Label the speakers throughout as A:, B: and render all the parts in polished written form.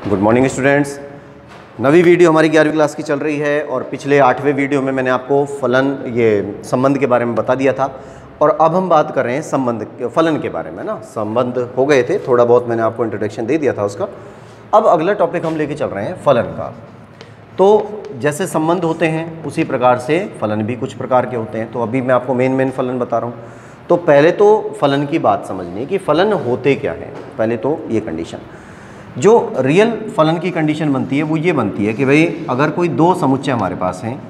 A: Good morning students. नवी video हमारी 11वीं क्लास की चल रही है और पिछले 8वें वीडियो में मैंने आपको संबंध के बारे में बता दिया था और अब हम बात कर रहे हैं फलन के बारे में ना। संबंध हो गए थे, थोड़ा बहुत मैंने आपको इंट्रोडक्शन दे दिया था उसका। अब अगला टॉपिक हम लेके चल रहे हैं फलन का। तो जैसे संबंध होते हैं उसी प्रकार से फलन भी कुछ प्रकार के होते हैं। तो अभी मैं आपको मेन फलन बता रहा हूँ। तो पहले तो फलन की बात समझनी है कि फलन होते क्या हैं। पहले तो ये कंडीशन, जो रियल फलन की कंडीशन बनती है वो ये बनती है कि भाई अगर कोई दो समुच्चय हमारे पास हैं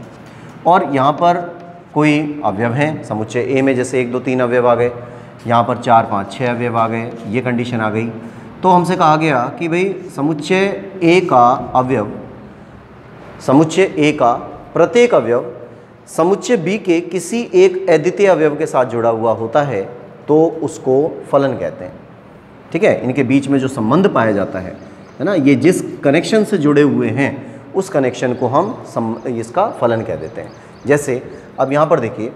A: और यहाँ पर कोई अवयव हैं, समुच्चय ए में जैसे 1 2 3 अवयव आ गए, यहाँ पर 4 5 6 अवयव आ गए, ये कंडीशन आ गई। तो हमसे कहा गया कि भाई समुच्चय ए का अवयव, समुच्चय ए का प्रत्येक अवयव समुच्चय बी के किसी एक अद्वितीय अवयव के साथ जुड़ा हुआ होता है तो उसको फलन कहते हैं। ठीक है, इनके बीच में जो संबंध पाया जाता है ना, ये जिस कनेक्शन से जुड़े हुए हैं उस कनेक्शन को हम इसका फलन कह देते हैं। जैसे अब यहाँ पर देखिए,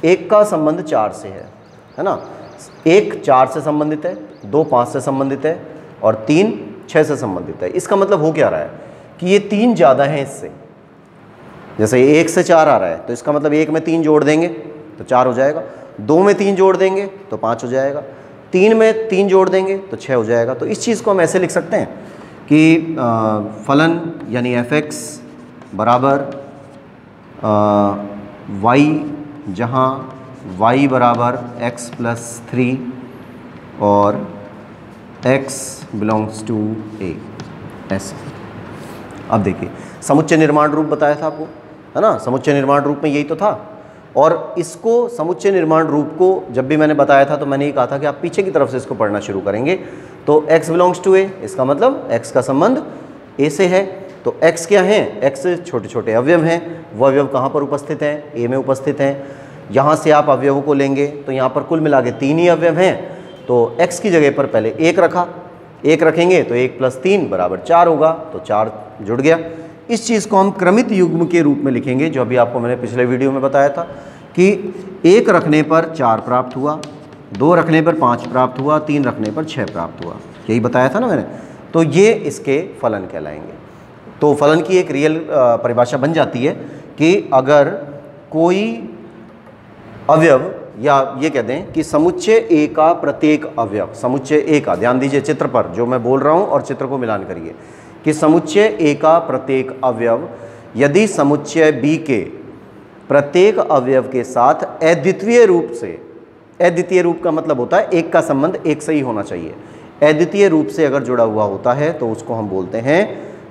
A: एक का संबंध 4 से है ना, 1 4 से संबंधित है, 2 5 से संबंधित है और 3 6 से संबंधित है। इसका मतलब हो क्या रहा है कि ये 3 ज़्यादा हैं इससे। जैसे 1 से 4 आ रहा है तो इसका मतलब 1 में 3 जोड़ देंगे तो 4 हो जाएगा, 2 में 3 जोड़ देंगे तो 5 हो जाएगा, 3 में 3 जोड़ देंगे तो 6 हो जाएगा। तो इस चीज़ को हम ऐसे लिख सकते हैं कि फलन यानी f(x) बराबर y, जहाँ y बराबर x + 3 और x बिलोंग्स टू a, ऐसे। अब देखिए, समुच्चय निर्माण रूप बताया था आपको, है ना। समुच्चय निर्माण रूप में यही तो था। और इसको समुच्चय निर्माण रूप को जब भी मैंने बताया था तो मैंने ये कहा था कि आप पीछे की तरफ से इसको पढ़ना शुरू करेंगे। तो x बिलोंग्स टू a, इसका मतलब x का संबंध a से है। तो x क्या है, x छोटे छोटे अवयव हैं। वो अवयव कहाँ पर उपस्थित हैं, a में उपस्थित हैं। यहाँ से आप अवयवों को लेंगे तो यहाँ पर कुल मिला के 3 ही अवयव हैं। तो x की जगह पर पहले 1 रखा, 1 रखेंगे तो 1 + 3 = 4 होगा, तो 4 जुड़ गया। इस चीज़ को हम क्रमित युग्म के रूप में लिखेंगे, जो अभी आपको मैंने पिछले वीडियो में बताया था कि 1 रखने पर 4 प्राप्त हुआ, 2 रखने पर 5 प्राप्त हुआ, 3 रखने पर 6 प्राप्त हुआ। यही बताया था ना मैंने। तो ये इसके फलन कहलाएंगे। तो फलन की एक रियल परिभाषा बन जाती है कि अगर कोई अवयव, या ये कह दें कि समुच्चय ए का प्रत्येक अवयव, समुच्चय ए का, ध्यान दीजिए चित्र पर जो मैं बोल रहा हूँ और चित्र को मिलान करिए, कि समुच्चय ए का प्रत्येक अवयव यदि समुच्चय बी के प्रत्येक अवयव के साथ अद्वितीय रूप से, अद्वितीय रूप का मतलब होता है एक का संबंध एक से ही होना चाहिए, अद्वितीय रूप से अगर जुड़ा हुआ होता है तो उसको हम बोलते हैं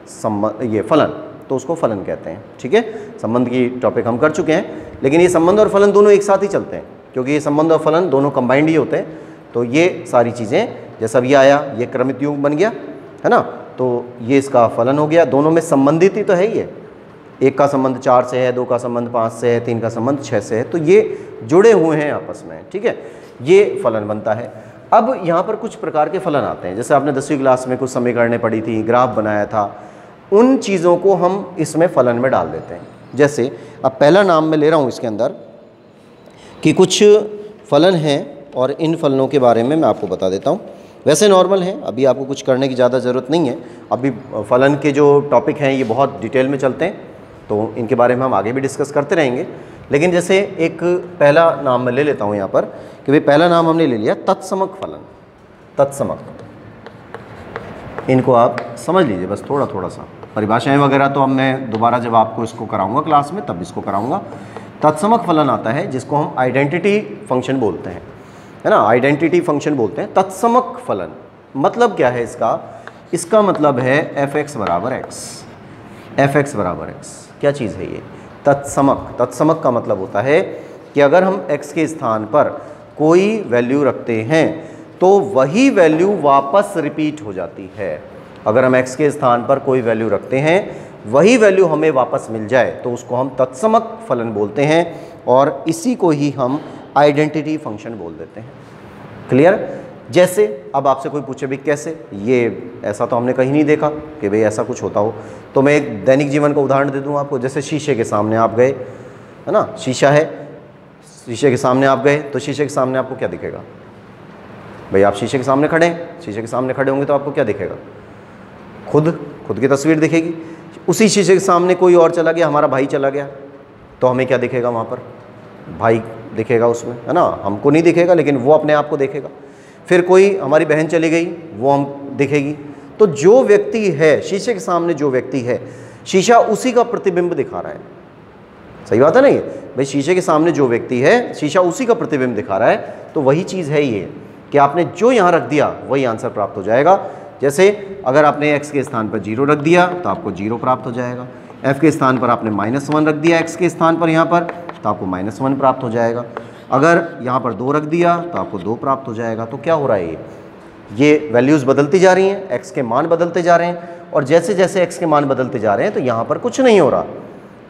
A: संबंध, ये फलन, तो उसको फलन कहते हैं। ठीक है, संबंध की टॉपिक हम कर चुके हैं, लेकिन ये संबंध और फलन दोनों एक साथ ही चलते हैं, क्योंकि ये संबंध और फलन दोनों कंबाइंड ही होते हैं। तो ये सारी चीज़ें, जैसा भी आया ये क्रमित युग्म बन गया, है ना। तो ये इसका फलन हो गया, दोनों में संबंधित ही तो है ही है। 1 का संबंध 4 से है, 2 का संबंध 5 से है, 3 का संबंध 6 से है, तो ये जुड़े हुए हैं आपस में। ठीक है, ये फलन बनता है। अब यहाँ पर कुछ प्रकार के फलन आते हैं, जैसे आपने 10वीं क्लास में कुछ समीकरणें पढ़ी थी, ग्राफ बनाया था, उन चीज़ों को हम इसमें फलन में डाल देते हैं। जैसे अब पहला नाम मैं ले रहा हूँ इसके अंदर कि कुछ फलन हैं और इन फलनों के बारे में मैं आपको बता देता हूँ। वैसे नॉर्मल है, अभी आपको कुछ करने की ज़्यादा ज़रूरत नहीं है। अभी फलन के जो टॉपिक हैं ये बहुत डिटेल में चलते हैं, तो इनके बारे में हम आगे भी डिस्कस करते रहेंगे। लेकिन जैसे एक पहला नाम मैं ले लेता हूँ यहाँ पर कि भाई पहला नाम हमने ले लिया तत्समक फलन। तत्समक, इनको आप समझ लीजिए बस थोड़ा थोड़ा सा, परिभाषाएँ वगैरह तो अब मैं दोबारा जब आपको इसको कराऊँगा क्लास में तब इसको कराऊँगा। तत्समक फलन आता है जिसको हम आइडेंटिटी फंक्शन बोलते हैं, है ना, आइडेंटिटी फंक्शन बोलते हैं। तत्समक फलन मतलब क्या है इसका मतलब है f(x) = x, f(x) = x। क्या चीज़ है ये तत्समक? तत्समक का मतलब होता है कि अगर हम x के स्थान पर कोई वैल्यू रखते हैं तो वही वैल्यू वापस रिपीट हो जाती है। अगर हम x के स्थान पर कोई वैल्यू रखते हैं, वही वैल्यू हमें वापस मिल जाए तो उसको हम तत्समक फलन बोलते हैं, और इसी को ही हम आइडेंटिटी फंक्शन बोल देते हैं। क्लियर? जैसे अब आपसे कोई पूछे भाई कैसे, ये ऐसा तो हमने कहीं नहीं देखा कि भाई ऐसा कुछ होता हो, तो मैं एक दैनिक जीवन का उदाहरण दे दूं आपको। जैसे शीशे के सामने आप गए, है ना, शीशा है, शीशे के सामने आप गए तो शीशे के सामने आपको क्या दिखेगा भाई? आप शीशे के सामने खड़े हैं, शीशे के सामने खड़े होंगे तो आपको क्या दिखेगा? खुद खुद की तस्वीर दिखेगी। उसी शीशे के सामने कोई और चला गया, हमारा भाई चला गया, तो हमें क्या दिखेगा वहाँ पर? भाई दिखेगा उसमें, है ना, हमको नहीं दिखेगा लेकिन वो अपने आप को देखेगा। फिर कोई हमारी बहन चली गई, वो हम दिखेगी। तो जो व्यक्ति है शीशे के सामने, जो व्यक्ति है, शीशा उसी का प्रतिबिंब दिखा रहा है। सही बात है ना ये भाई? शीशे के सामने जो व्यक्ति है, शीशा उसी का प्रतिबिंब दिखा रहा है। तो वही चीज़ है ये कि आपने जो यहाँ रख दिया वही आंसर प्राप्त हो जाएगा। जैसे अगर आपने x के स्थान पर 0 रख दिया तो आपको 0 प्राप्त हो जाएगा। f के स्थान पर आपने -1 रख दिया x के स्थान पर यहाँ पर, तो आपको -1 प्राप्त हो जाएगा। अगर यहाँ पर 2 रख दिया तो आपको 2 प्राप्त हो जाएगा। तो क्या हो रहा है, ये वैल्यूज़ बदलती जा रही हैं, x के मान बदलते जा रहे हैं, और जैसे जैसे x के मान बदलते जा रहे हैं तो यहाँ पर कुछ नहीं हो रहा।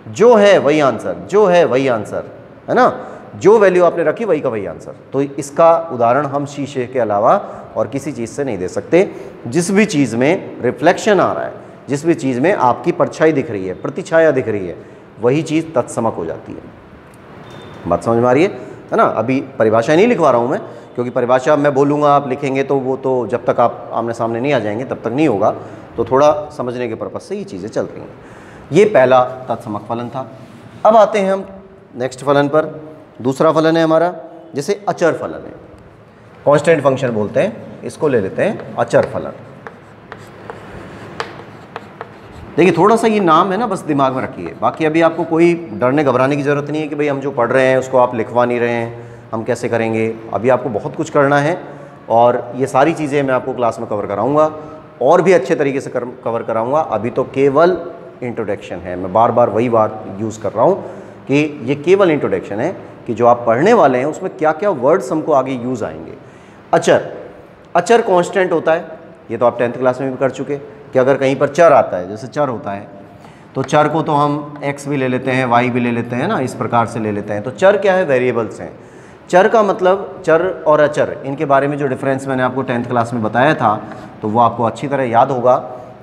A: जो है वही आंसर, जो है वही आंसर, है ना, जो वैल्यू आपने रखी वही का वही आंसर। तो इसका उदाहरण हम शीशे के अलावा और किसी चीज़ से नहीं दे सकते। जिस भी चीज़ में रिफ्लेक्शन आ रहा है, जिस भी चीज़ में आपकी परछाई दिख रही है, प्रतिछाया दिख रही है, वही चीज़ तत्समक हो जाती है। बात समझ में आ रही है ना? अभी परिभाषा नहीं लिखवा रहा हूँ मैं, क्योंकि परिभाषा मैं बोलूँगा आप लिखेंगे तो वो तो जब तक आप आमने सामने नहीं आ जाएंगे तब तक नहीं होगा। तो थोड़ा समझने के पर्पज़ से ये चीज़ें चल रही हैं। ये पहला तत्समक फलन था। अब आते हैं हम नेक्स्ट फलन पर। दूसरा फलन है हमारा, जैसे अचर फलन है, कांस्टेंट फंक्शन बोलते हैं इसको, ले लेते हैं अचर फलन। देखिए थोड़ा सा ये नाम है ना, बस दिमाग में रखिए, बाकी अभी आपको कोई डरने घबराने की ज़रूरत नहीं है कि भाई हम जो पढ़ रहे हैं उसको आप लिखवा नहीं रहे हैं, हम कैसे करेंगे। अभी आपको बहुत कुछ करना है और ये सारी चीज़ें मैं आपको क्लास में कवर कराऊंगा और भी अच्छे तरीके से कवर कराऊंगा। अभी तो केवल इंट्रोडक्शन है, मैं बार बार वही बात यूज़ कर रहा हूँ कि ये केवल इंट्रोडक्शन है कि जो आप पढ़ने वाले हैं उसमें क्या क्या वर्ड्स हमको आगे यूज़ आएंगे। अचर, अचर कांस्टेंट होता है, ये तो आप 10th क्लास में भी कर चुके कि अगर कहीं पर चर आता है, जैसे चर होता है तो चर को तो हम x भी ले लेते हैं, y भी ले लेते हैं ना, इस प्रकार से ले लेते हैं। तो चर क्या है? वेरिएबल्स हैं। चर का मतलब, चर और अचर, इनके बारे में जो डिफरेंस मैंने आपको 10th क्लास में बताया था तो वो आपको अच्छी तरह याद होगा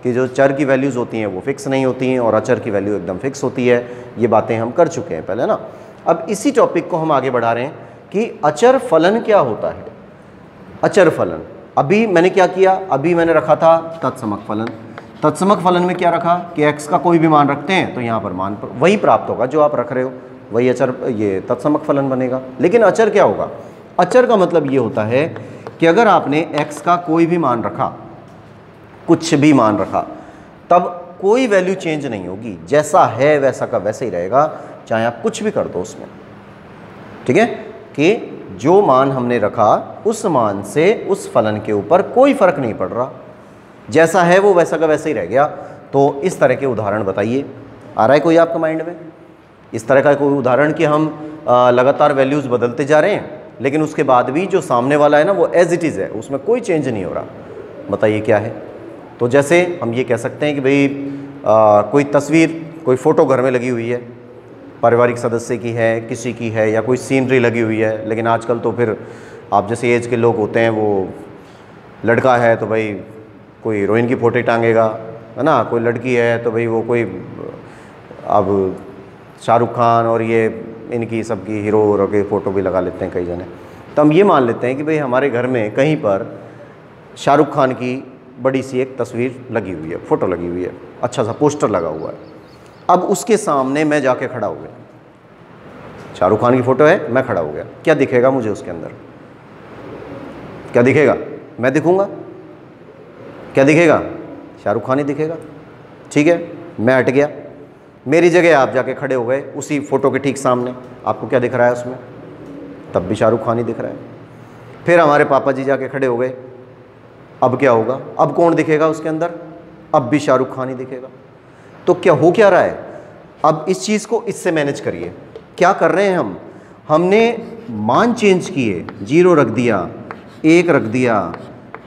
A: कि जो चर की वैल्यूज़ होती हैं वो फिक्स नहीं होती हैं और अचर की वैल्यू एकदम फिक्स होती है। ये बातें हम कर चुके हैं पहले ना। अब इसी टॉपिक को हम आगे बढ़ा रहे हैं कि अचर फलन क्या होता है। अचर फलन, अभी मैंने क्या किया, अभी मैंने रखा था तत्समक फलन। तत्समक फलन में क्या रखा कि x का कोई भी मान रखते हैं तो यहाँ पर मान पर वही प्राप्त होगा जो आप रख रहे हो, वही अचर, ये तत्समक फलन बनेगा। लेकिन अचर क्या होगा? अचर का मतलब ये होता है कि अगर आपने x का कोई भी मान रखा, कुछ भी मान रखा, तब कोई वैल्यू चेंज नहीं होगी, जैसा है वैसा का वैसे ही रहेगा, चाहे आप कुछ भी कर दो उसमें। ठीक है, कि जो मान हमने रखा उस मान से उस फलन के ऊपर कोई फर्क नहीं पड़ रहा, जैसा है वो वैसा का वैसे ही रह गया। तो इस तरह के उदाहरण बताइए, आ रहा है कोई आपके माइंड में इस तरह का कोई उदाहरण कि हम लगातार वैल्यूज़ बदलते जा रहे हैं लेकिन उसके बाद भी जो सामने वाला है ना वो एज इट इज़ है, उसमें कोई चेंज नहीं हो रहा? बताइए क्या है। तो जैसे हम ये कह सकते हैं कि भाई कोई तस्वीर, कोई फ़ोटो घर में लगी हुई है, पारिवारिक सदस्य की है, किसी की है, या कोई सीनरी लगी हुई है। लेकिन आजकल तो फिर आप जैसे एज के लोग होते हैं, वो लड़का है तो भाई कोई हीरोइन की फ़ोटो टांगेगा, है ना, कोई लड़की है तो भाई वो कोई अब शाहरुख खान और ये इनकी सबकी हीरो के फ़ोटो भी लगा लेते हैं कई जने। तो हम ये मान लेते हैं कि भाई हमारे घर में कहीं पर शाहरुख खान की बड़ी सी एक तस्वीर लगी हुई है, फ़ोटो लगी हुई है, अच्छा सा पोस्टर लगा हुआ है। अब उसके सामने मैं जाके खड़ा हो गया, शाहरुख खान की फ़ोटो है, मैं खड़ा हो गया, क्या दिखेगा मुझे उसके अंदर? क्या दिखेगा? मैं दिखूँगा? क्या दिखेगा? शाहरुख खान ही दिखेगा। ठीक है, मैं हट गया, मेरी जगह आप जाके खड़े हो गए उसी फ़ोटो के ठीक सामने, आपको क्या दिख रहा है उसमें? तब भी शाहरुख खान ही दिख रहा है। फिर हमारे पापा जी जाके खड़े हो गए, अब क्या होगा? अब कौन दिखेगा उसके अंदर? अब भी शाहरुख खान ही दिखेगा। तो क्या हो क्या रहा है? अब इस चीज़ को इससे मैनेज करिए। क्या कर रहे हैं हम? हमने मान चेंज किए, 0 रख दिया, 1 रख दिया,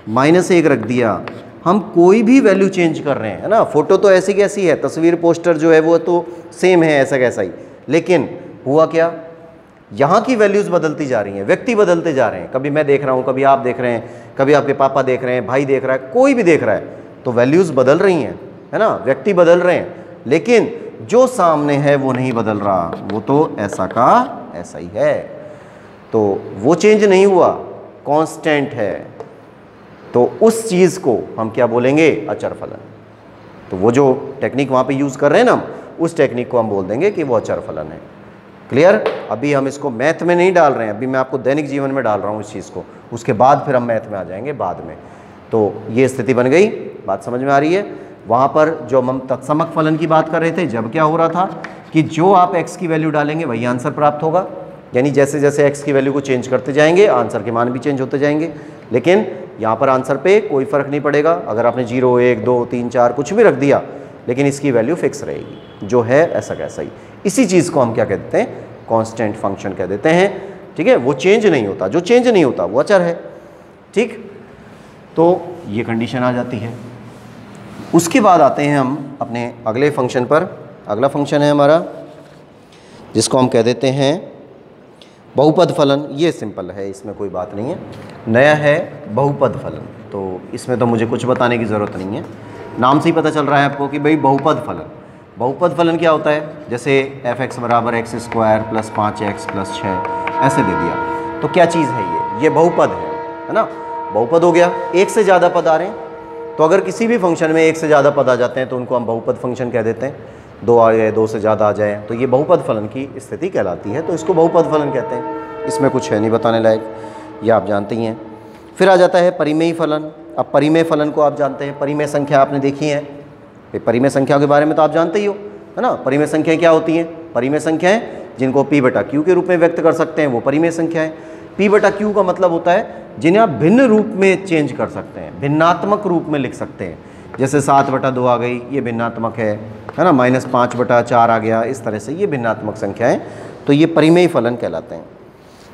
A: -1 रख दिया, हम कोई भी वैल्यू चेंज कर रहे हैं, है ना। फ़ोटो तो ऐसी कैसी है, तस्वीर पोस्टर जो है वो तो सेम है, ऐसा कैसा ही। लेकिन हुआ क्या? यहाँ की वैल्यूज़ बदलती जा रही हैं, व्यक्ति बदलते जा रहे हैं। कभी मैं देख रहा हूँ, कभी आप देख रहे हैं, कभी आपके पापा देख रहे हैं, भाई देख रहा है, कोई भी देख रहा है। तो वैल्यूज़ बदल रही हैं, है ना, व्यक्ति बदल रहे हैं, लेकिन जो सामने है वो नहीं बदल रहा, वो तो ऐसा का ऐसा ही है। तो वो चेंज नहीं हुआ, कांस्टेंट है। तो उस चीज़ को हम क्या बोलेंगे? अचर फलन। तो वो जो टेक्निक वहाँ पे यूज़ कर रहे हैं ना हम, उस टेक्निक को हम बोल देंगे कि वो अचर फलन है। क्लियर? अभी हम इसको मैथ में नहीं डाल रहे हैं, अभी मैं आपको दैनिक जीवन में डाल रहा हूँ इस चीज़ को, उसके बाद फिर हम मैथ में आ जाएंगे बाद में। तो ये स्थिति बन गई, बात समझ में आ रही है? वहाँ पर जो हम तत्समक फलन की बात कर रहे थे, जब क्या हो रहा था कि जो आप x की वैल्यू डालेंगे वही आंसर प्राप्त होगा, यानी जैसे जैसे x की वैल्यू को चेंज करते जाएंगे आंसर के मान भी चेंज होते जाएंगे। लेकिन यहाँ पर आंसर पे कोई फ़र्क नहीं पड़ेगा, अगर आपने 0, 1, 2, 3, 4 कुछ भी रख दिया, लेकिन इसकी वैल्यू फिक्स रहेगी, जो है ऐसा कैसा ही। इसी चीज़ को हम क्या कहते हैं? कांस्टेंट फंक्शन कह देते हैं। ठीक है, वो चेंज नहीं होता, जो चेंज नहीं होता वो अचर है। ठीक, तो ये कंडीशन आ जाती है। उसके बाद आते हैं हम अपने अगले फंक्शन पर। अगला फंक्शन है हमारा जिसको हम कह देते हैं बहुपद फलन। ये सिंपल है, इसमें कोई बात नहीं है। नया है बहुपद फलन, तो इसमें तो मुझे कुछ बताने की ज़रूरत नहीं है, नाम से ही पता चल रहा है आपको कि भाई बहुपद फलन। बहुपद फलन क्या होता है? जैसे f(x) बराबर x² + 5x + 6 ऐसे दे दिया, तो क्या चीज़ है ये बहुपद है ना? बहुपद हो गया, एक से ज़्यादा पद आ रहे हैं, तो अगर किसी भी फंक्शन में एक से ज़्यादा पद आ जाते हैं तो उनको हम बहुपद फंक्शन कह देते हैं। 2 आ जाए, 2 से ज़्यादा आ जाए, तो ये बहुपद फलन की स्थिति कहलाती है, तो इसको बहुपद फलन कहते हैं। इसमें कुछ है नहीं बताने लायक, ये आप जानते ही हैं। फिर आ जाता है परिमेय फलन। अब परिमेय फलन को आप जानते हैं, परिमेय संख्या आपने देखी है, परिमेय संख्या के बारे में तो आप जानते ही हो, है ना? परिमेय संख्याएं क्या होती हैं? परिमेय संख्याएं जिनको p/q के रूप में व्यक्त कर सकते हैं वो परिमेय संख्याएं। p/q का मतलब होता है जिन्हें आप भिन्न रूप में चेंज कर सकते हैं, भिन्नात्मक रूप में लिख सकते हैं। जैसे 7/2 आ गई, ये भिन्नात्मक है ना? -5/4 आ गया, इस तरह से ये भिन्नात्मक संख्याएं, तो ये परिमेय फलन कहलाते हैं।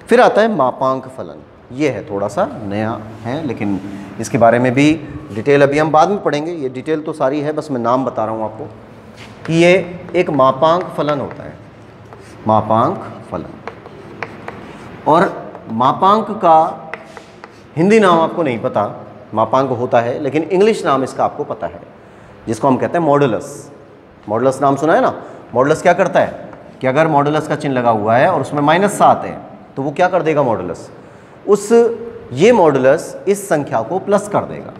A: फिर आता है मापांक फलन। ये है थोड़ा सा नया है, लेकिन इसके बारे में भी डिटेल अभी हम बाद में पढ़ेंगे। ये डिटेल तो सारी है, बस मैं नाम बता रहा हूँ आपको कि ये एक मापांक फलन होता है, मापांक फलन। और मापांक का हिंदी नाम आपको नहीं पता, मापांक होता है, लेकिन इंग्लिश नाम इसका आपको पता है, जिसको हम कहते हैं मॉडुलस। मॉडुलस नाम सुना है ना? मॉडुलस क्या करता है कि अगर मॉडुलस का चिन्ह लगा हुआ है और उसमें -7 है, तो वो क्या कर देगा मॉडुलस? ये मॉडुलस इस संख्या को प्लस कर देगा।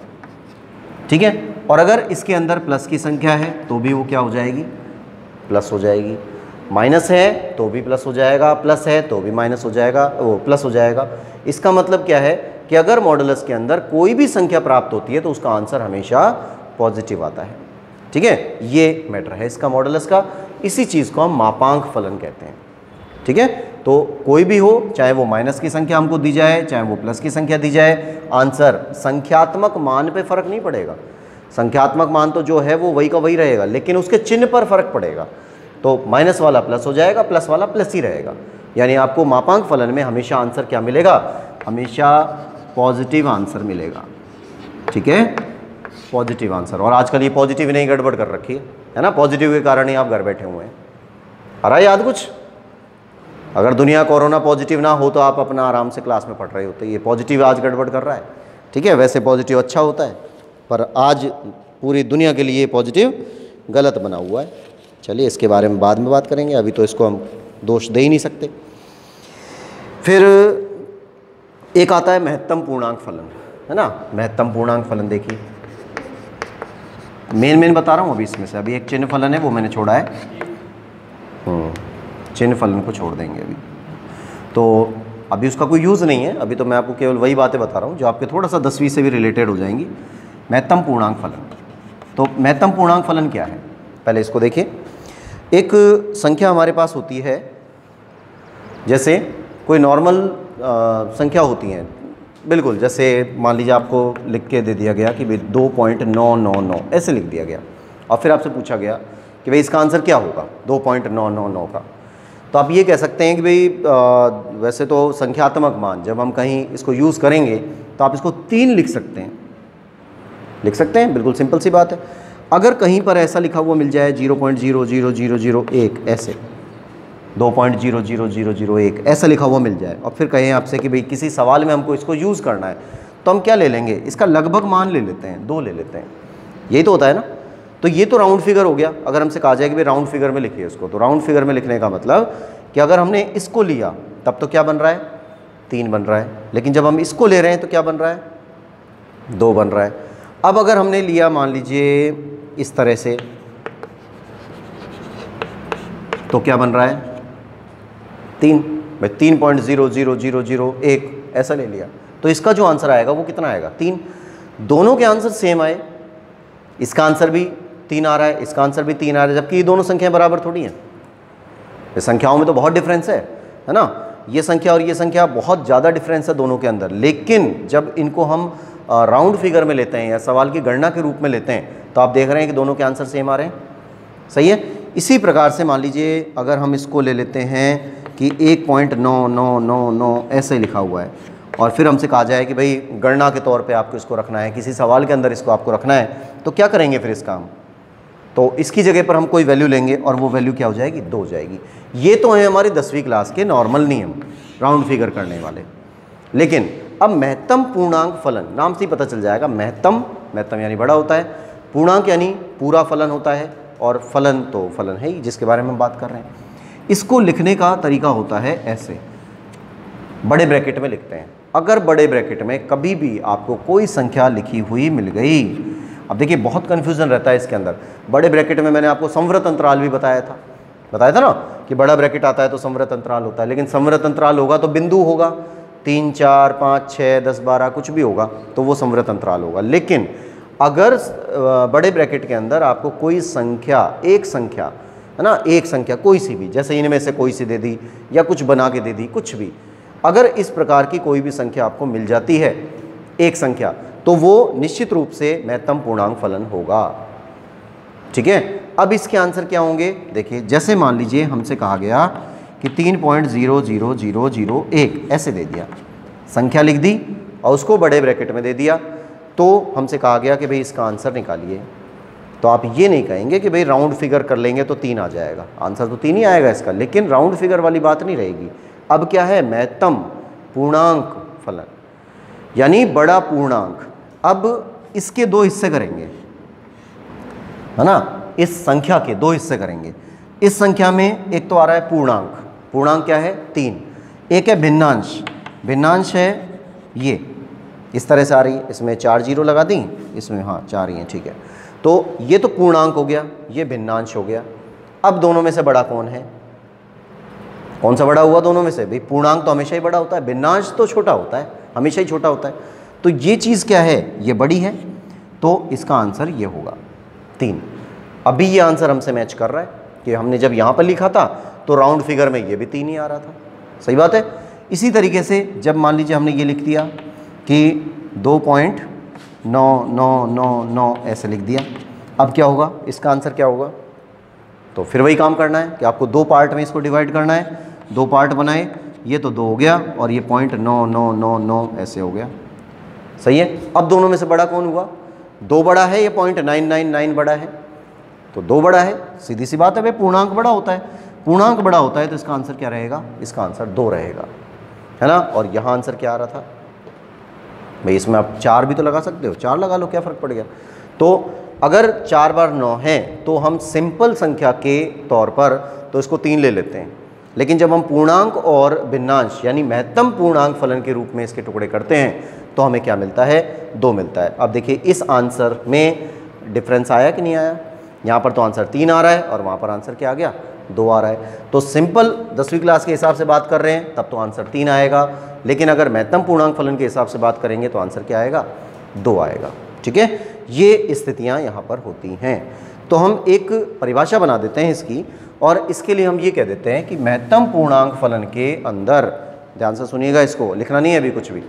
A: ठीक है, और अगर इसके अंदर प्लस की संख्या है तो भी वो क्या हो जाएगी? प्लस हो जाएगी। माइनस है तो भी प्लस हो जाएगा, प्लस है तो भी माइनस हो जाएगा, वो प्लस हो जाएगा। इसका मतलब क्या है कि अगर मॉडुलस के अंदर कोई भी संख्या प्राप्त होती है तो उसका आंसर हमेशा पॉजिटिव आता है। ठीक है, ये मैटर है इसका मॉडुलस का। इसी चीज़ को हम मापांक फलन कहते हैं। ठीक है, तो कोई भी हो, चाहे वो माइनस की संख्या हमको दी जाए, चाहे वो प्लस की संख्या दी जाए, आंसर संख्यात्मक मान पे फर्क नहीं पड़ेगा। संख्यात्मक मान तो जो है वो वही का वही रहेगा, लेकिन उसके चिन्ह पर फर्क पड़ेगा। तो माइनस वाला प्लस हो जाएगा, प्लस वाला प्लस ही रहेगा। यानी आपको मापांक फलन में हमेशा आंसर क्या मिलेगा? हमेशा पॉजिटिव आंसर मिलेगा। ठीक है, पॉजिटिव आंसर। और आजकल ये पॉजिटिव नहीं गड़बड़ कर रखी है ना? पॉजिटिव के कारण ही आप घर बैठे हुए हैं। आ रहा है याद कुछ? अगर दुनिया कोरोना पॉजिटिव ना हो तो आप अपना आराम से क्लास में पढ़ रहे होते। ये पॉजिटिव आज गड़बड़ कर रहा है। ठीक है, वैसे पॉजिटिव अच्छा होता है, पर आज पूरी दुनिया के लिए पॉजिटिव गलत बना हुआ है। चलिए इसके बारे में बाद में बात करेंगे, अभी तो इसको हम दोष दे ही नहीं सकते। फिर एक आता है महत्तम पूर्णांक फलन, है ना? महत्तम पूर्णांक फलन देखिए, मेन बता रहा हूँ अभी इसमें से। अभी एक चिन्ह फलन है वो मैंने छोड़ा है, चिन्ह फलन को छोड़ देंगे अभी, तो अभी उसका कोई यूज़ नहीं है। अभी तो मैं आपको केवल वही बातें बता रहा हूँ जो आपके थोड़ा सा 10वीं से भी रिलेटेड हो जाएंगी। महत्तम पूर्णांक फलन, तो महत्तम पूर्णांक फलन क्या है? पहले इसको देखिए। एक संख्या हमारे पास होती है, जैसे कोई नॉर्मल संख्या होती हैं, बिल्कुल जैसे मान लीजिए आपको लिख के दे दिया गया कि भाई 2.999 ऐसे लिख दिया गया, और फिर आपसे पूछा गया कि भाई इसका आंसर क्या होगा 2.999 का। तो आप ये कह सकते हैं कि भाई वैसे तो संख्यात्मक मान जब हम कहीं इसको यूज़ करेंगे तो आप इसको 3 लिख सकते हैं, बिल्कुल सिंपल सी बात है। अगर कहीं पर ऐसा लिखा हुआ मिल जाए 0.00001 ऐसे 2.00001 ऐसा लिखा हुआ मिल जाए, और फिर कहें आपसे कि भाई किसी सवाल में हमको इसको यूज़ करना है, तो हम क्या ले लेंगे? इसका लगभग मान ले लेते हैं, 2 ले लेते हैं। यही तो होता है ना? तो ये तो राउंड फिगर हो गया। अगर हमसे कहा जाए कि भाई राउंड फिगर में लिखिए इसको, तो राउंड फिगर में लिखने का मतलब कि अगर हमने इसको लिया तब तो क्या बन रहा है? 3 बन रहा है, लेकिन जब हम इसको ले रहे हैं तो क्या बन रहा है? 2 बन रहा है। अब अगर हमने लिया मान लीजिए इस तरह से, तो क्या बन रहा है 3 भाई, 3.00001 ऐसा ले लिया, तो इसका जो आंसर आएगा वो कितना आएगा 3। दोनों के आंसर सेम आए, इसका आंसर भी 3 आ रहा है, इसका आंसर भी 3 आ रहा है, जबकि ये दोनों संख्याएं बराबर थोड़ी हैं। ये संख्याओं में तो बहुत डिफरेंस है ना, ये संख्या और ये संख्या बहुत ज़्यादा डिफरेंस है दोनों के अंदर। लेकिन जब इनको हम राउंड फिगर में लेते हैं या सवाल की गणना के रूप में लेते हैं तो आप देख रहे हैं कि दोनों के आंसर सेम आ रहे हैं। सही है। इसी प्रकार से मान लीजिए अगर हम इसको ले लेते हैं कि 1.9999 ऐसे लिखा हुआ है और फिर हमसे कहा जाए कि भाई गणना के तौर पे आपको इसको रखना है, किसी सवाल के अंदर इसको आपको रखना है, तो क्या करेंगे फिर इसका हम? तो इसकी जगह पर हम कोई वैल्यू लेंगे और वो वैल्यू क्या हो जाएगी 2 हो जाएगी। ये तो है हमारी 10वीं क्लास के नॉर्मल नियम राउंड फिगर करने वाले। लेकिन अब महत्तम पूर्णांक फलन, नाम से ही पता चल जाएगा, महत्तम यानी बड़ा होता है, पूर्णांक यानी पूरा फलन होता है, और फलन तो फलन है ही जिसके बारे में हम बात कर रहे हैं। इसको लिखने का तरीका होता है ऐसे, बड़े ब्रैकेट में लिखते हैं। अगर बड़े ब्रैकेट में कभी भी आपको कोई संख्या लिखी हुई मिल गई, अब देखिए बहुत कन्फ्यूजन रहता है इसके अंदर। बड़े ब्रैकेट में मैंने आपको संवृत अंतराल भी बताया था ना कि बड़ा ब्रैकेट आता है तो संवृत अंतराल होता है, लेकिन संवृत अंतराल होगा तो बिंदु होगा, 3 4 5 6 10 12 कुछ भी होगा तो वो संवृत अंतराल होगा। लेकिन अगर बड़े ब्रैकेट के अंदर आपको कोई संख्या, एक संख्या है ना, एक संख्या कोई सी भी, जैसे इनमें से कोई सी दे दी या कुछ बना के दे दी, कुछ भी, अगर इस प्रकार की कोई भी संख्या आपको मिल जाती है, एक संख्या, तो वो निश्चित रूप से महत्तम पूर्णांक फलन होगा। ठीक है। अब इसके आंसर क्या होंगे देखिए, जैसे मान लीजिए हमसे कहा गया कि 3.00001 ऐसे दे दिया, संख्या लिख दी और उसको बड़े ब्रैकेट में दे दिया, तो हमसे कहा गया कि भाई इसका आंसर निकालिए। तो आप ये नहीं कहेंगे कि भाई राउंड फिगर कर लेंगे तो 3 आ जाएगा, आंसर तो 3 ही आएगा इसका, लेकिन राउंड फिगर वाली बात नहीं रहेगी। अब क्या है, महत्तम पूर्णांक फलन यानी बड़ा पूर्णांक। अब इसके 2 हिस्से करेंगे, है ना, इस संख्या के 2 हिस्से करेंगे। इस संख्या में एक तो आ रहा है पूर्णांक, पूर्णांक क्या है 3, एक है भिन्नांश, भिन्नांश है ये इस तरह से आ रही है, इसमें 4 जीरो लगा दी, इसमें हाँ 4 ही हैं, ठीक है। तो ये तो पूर्णांक हो गया, ये भिन्नांश हो गया। अब दोनों में से बड़ा कौन है, कौन सा बड़ा हुआ दोनों में से? भाई पूर्णांक तो हमेशा ही बड़ा होता है, भिन्नांश तो छोटा होता है, हमेशा ही छोटा होता है। तो ये चीज़ क्या है, ये बड़ी है, तो इसका आंसर ये होगा 3। अभी ये आंसर हमसे मैच कर रहा है कि हमने जब यहाँ पर लिखा था तो राउंड फिगर में ये भी 3 ही आ रहा था। सही बात है। इसी तरीके से जब मान लीजिए हमने ये लिख दिया कि 2.9999 ऐसे लिख दिया, अब क्या होगा, इसका आंसर क्या होगा? तो फिर वही काम करना है कि आपको 2 पार्ट में इसको डिवाइड करना है, 2 पार्ट बनाए, ये तो 2 हो गया और ये 0.9999 ऐसे हो गया। सही है। अब दोनों में से बड़ा कौन हुआ? 2 बड़ा है या 0.999 बड़ा है? तो 2 बड़ा है, सीधी सी बात है भाई, पूर्णांक बड़ा होता है, पूर्णांक बड़ा होता है तो इसका आंसर क्या रहेगा? इसका आंसर 2 रहेगा, है ना। और यहाँ आंसर क्या आ रहा था भाई, इसमें आप 4 भी तो लगा सकते हो, 4 लगा लो, क्या फ़र्क पड़ गया। तो अगर 4 बार 9 है तो हम सिंपल संख्या के तौर पर तो इसको 3 ले लेते हैं, लेकिन जब हम पूर्णांक और भिन्नांश यानी महत्तम पूर्णांक फलन के रूप में इसके टुकड़े करते हैं तो हमें क्या मिलता है? 2 मिलता है। अब देखिए इस आंसर में डिफरेंस आया कि नहीं आया? यहाँ पर तो आंसर 3 आ रहा है और वहाँ पर आंसर क्या आ गया? 2 आ रहा है। तो सिंपल 10वीं क्लास के हिसाब से बात कर रहे हैं तब तो आंसर 3 आएगा, लेकिन अगर महत्तम पूर्णांक फलन के हिसाब से बात करेंगे तो आंसर क्या आएगा? 2 आएगा। ठीक है। ये स्थितियाँ यहाँ पर होती हैं। तो हम एक परिभाषा बना देते हैं इसकी, और इसके लिए हम ये कह देते हैं कि महत्तम पूर्णांक फलन के अंदर, ध्यान से सुनिएगा, इसको लिखना नहीं है अभी, कुछ भी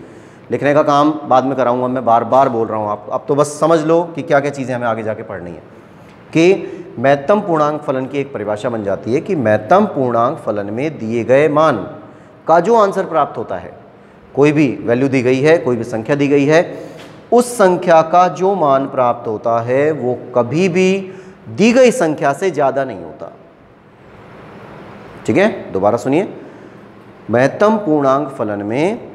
A: लिखने का काम बाद में कराऊंगा, मैं बार बार बोल रहा हूँ आप, अब तो बस समझ लो कि क्या क्या चीज़ें हमें आगे जाके पढ़नी है। कि महत्तम पूर्णांक फलन की एक परिभाषा बन जाती है कि महत्तम पूर्णांक फलन में दिए गए मान का जो आंसर प्राप्त होता है, कोई भी वैल्यू दी गई है, कोई भी संख्या दी गई है, उस संख्या का जो मान प्राप्त होता है वो कभी भी दी गई संख्या से ज़्यादा नहीं होता। ठीक है, दोबारा सुनिए, महत्तम पूर्णांक फलन में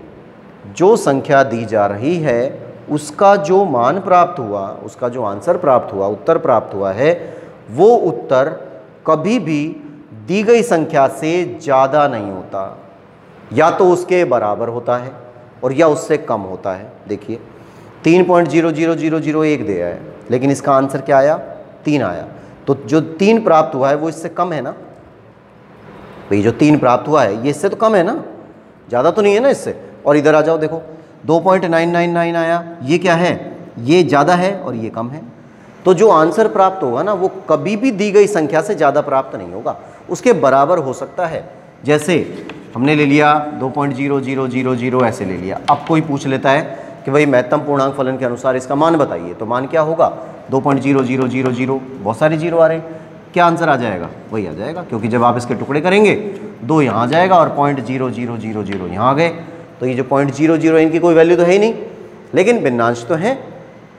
A: जो संख्या दी जा रही है उसका जो मान प्राप्त हुआ, उसका जो आंसर प्राप्त हुआ, उत्तर प्राप्त हुआ है, वो उत्तर कभी भी दी गई संख्या से ज़्यादा नहीं होता, या तो उसके बराबर होता है और या उससे कम होता है। देखिए 3.00001 दिया है, लेकिन इसका आंसर क्या आया? 3 आया, तो जो 3 प्राप्त हुआ है वो इससे कम है ना भाई, जो 3 प्राप्त हुआ है ये इससे तो कम है ना, ज़्यादा तो नहीं है ना इससे। और इधर आ जाओ, देखो 2.999 आया, ये क्या है, ये ज़्यादा है और ये कम है। तो जो आंसर प्राप्त होगा ना वो कभी भी दी गई संख्या से ज़्यादा प्राप्त नहीं होगा, उसके बराबर हो सकता है। जैसे हमने ले लिया 2.0000 ऐसे ले लिया। अब कोई पूछ लेता है कि भाई महत्तम पूर्णांक फलन के अनुसार इसका मान बताइए, तो मान क्या होगा 2.0000, बहुत सारे जीरो आ रहे हैं, क्या आंसर आ जाएगा, वही आ जाएगा, क्योंकि जब आप इसके टुकड़े करेंगे 2 यहाँ आ जाएगा और 0.0000 यहाँ आ गए। तो ये जो 0.00 इनकी कोई वैल्यू तो है ही नहीं, लेकिन भिन्नांश तो है,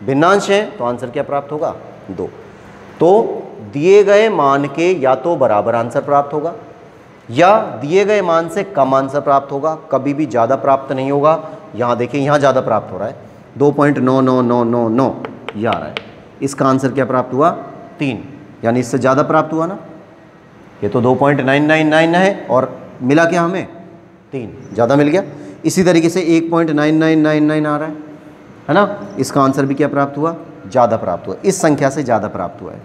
A: भिन्नांश है, तो आंसर क्या प्राप्त होगा 2। तो दिए गए मान के या तो बराबर आंसर प्राप्त होगा या दिए गए मान से कम आंसर प्राप्त होगा, कभी भी ज़्यादा प्राप्त नहीं होगा। यहाँ देखिए, यहाँ ज़्यादा प्राप्त हो रहा है, 2.99999 ये आ रहा है, इसका आंसर क्या प्राप्त हुआ 3, यानी इससे ज़्यादा प्राप्त हुआ ना। ये तो 2.999 है और मिला क्या हमें 3, ज़्यादा मिल गया। इसी तरीके से 1.9999 आ रहा है ना, इसका आंसर भी क्या प्राप्त हुआ, ज़्यादा प्राप्त हुआ, इस संख्या से ज़्यादा प्राप्त हुआ है।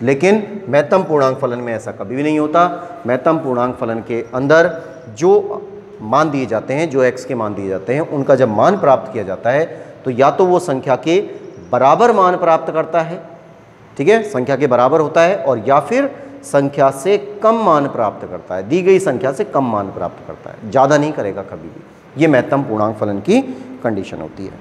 A: लेकिन महत्तम पूर्णांक फलन में ऐसा कभी भी नहीं होता। महत्तम पूर्णांक फलन के अंदर जो मान दिए जाते हैं, जो x के मान दिए जाते हैं, उनका जब मान प्राप्त किया जाता है तो या तो वो संख्या के बराबर मान प्राप्त करता है, ठीक है, संख्या के बराबर होता है, और या फिर संख्या से कम मान प्राप्त करता है, दी गई संख्या से कम मान प्राप्त करता है, ज़्यादा नहीं करेगा कभी भी। ये महत्तम पूर्णांक फलन की कंडीशन होती है।